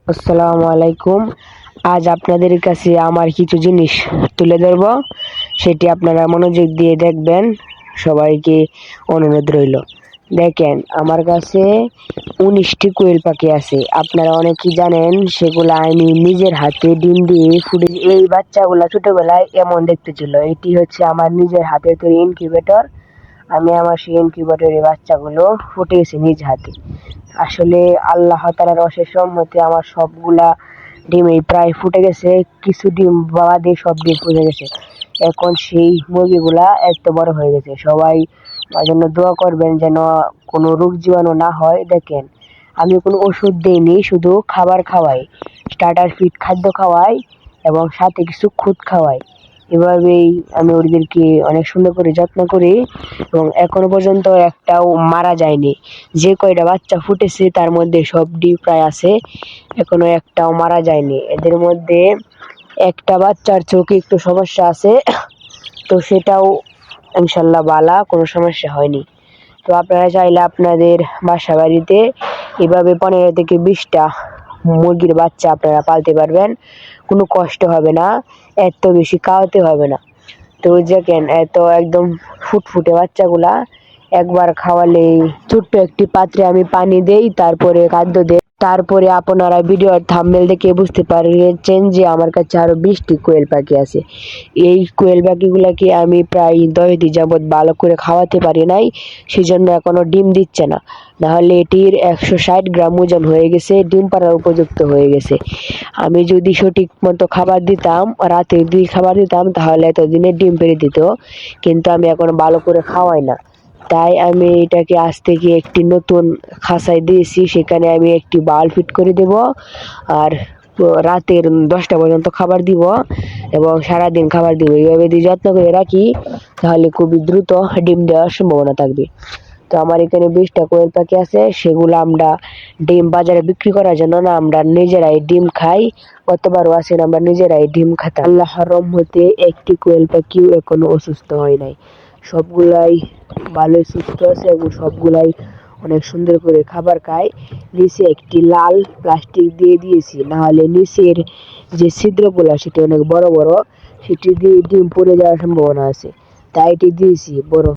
আসসালামু আলাইকুম। আজ আপনাদের কাছে আমার কিছু জিনিস তুলে ধরব, সেটি আপনারা মনোযোগ দিয়ে দেখবেন। সবাইকে অনুরোধ রইল। দেখেন, আমার কাছে 19টি কোয়েল পাখি আছে। আপনারা অনেকেই জানেন, সেগুলো আমি নিজের হাতে ডিম দিয়ে ফুটে। এই বাচ্চাগুলা ছোটবেলায় এমন দেখতে ছিল। এটি হচ্ছে আমার নিজের হাতে তৈরি ইনকিউবেটর। আমি আমার সেই ইনকিউবেটরের বাচ্চাগুলো ফুটিয়েছি নিজ হাতে। আসলে আল্লাহ তাআলার অশেষ রহমতে আমার সবগুলা ডিমই প্রায় ফুটে গেছে। কিছু ডিম বাদে সব ডিম ফুটে গেছে। এখন সেই মুরগিগুলা এত বড় হয়ে গেছে। সবাই আমার জন্য দোয়া করবেন যেন কোনো রোগ জীবাণু না হয়। দেখেন, আমি কোনো ওষুধ দিইনি, শুধু খাবার খাওয়াই, স্টার্টার ফিড খাদ্য খাওয়াই এবং সাথে কিছু খুদ খাওয়াই। এভাবেই আমি ওদেরকে অনেক সুন্দর করে যত্ন করি এবং এখনো পর্যন্ত একটাও মারা যায়নি। যে কয়টা বাচ্চা ফুটেছে তার মধ্যে সব ডিম প্রায় আছে, এখনো একটাও মারা যায়নি। এদের মধ্যে একটা বাচ্চার চোখে একটু সমস্যা আছে, তো সেটাও ইনশাল্লাহ বালা, কোনো সমস্যা হয়নি। তো আপনারা চাইলে আপনাদের বাসা বাড়িতে এভাবে 15 থেকে 20টা মুরগির বাচ্চা আপনারা পালতে পারবেন। কোনো কষ্ট হবে না, এত বেশি খাওয়াতে হবে না। তো দেখেন, এত একদম ফুটফুটে বাচ্চাগুলা একবার খাওয়ালেই, ছোট্ট একটি পাত্রে আমি পানি দেই, তারপরে খাদ্য দেই। তারপরে আপনারা ভিডিওর থাম্বনেল দেখে বুঝতে পারছেন যে আমার কাছে আরো 20টি কোয়েল পাখি আছে। এই কোয়েল পাখিগুলাকে আমি প্রায় 10 দিন যাবৎ ভালো করে খাওয়াতে পারি নাই, সেজন্য এখনো ডিম দিচ্ছে না। নাহলে এটির 160 গ্রাম ওজন হয়ে গেছে, ডিম পাড়ার উপযুক্ত হয়ে গেছে। আমি যদি সঠিক মতো খাবার দিতাম, রাতে 2 খাবার দিতাম, তাহলে এতদিনে ডিম পেড়ে দিত। কিন্তু আমি এখন ভালো করে খাওয়াই না, তাই আমি এটাকে আজ থেকে একটি নতুন খাঁচায় দিয়েছি। সেখানে আমি একটি বাল্ব ফিট করে দেব, আর রাতের 10টা পর্যন্ত খাবার দিব এবং সারাদিন খাবার দিব। এইভাবে যদি যত্ন করে রাখি, তাহলে খুবই দ্রুত ডিম দেওয়ার সম্ভাবনা থাকবে। তো আমার এখানে 20টা কোয়েল পাখি আছে। সেগুলো আমরা ডিম বাজারে বিক্রি করার জন্য না, আমরা নিজেরাই ডিম খাই। গতবারও আছেন, আমরা নিজেরাই ডিম খাতাম। আল্লাহর রহমতে একটি কোয়েল পাখিও এখনো অসুস্থ হয় নাই। সবগুলাই ভালোই সুস্থ আছে এবং সবগুলাই অনেক সুন্দর করে খাবার খায়। নিচে একটি লাল প্লাস্টিক দিয়ে দিয়েছি, নাহলে নিচের যে ছিদ্রগুলা সেটি অনেক বড় বড়, সেটি দিয়ে ডিম পড়ে যাওয়ার সম্ভাবনা আছে, তাই এটি দিয়েছি বড়।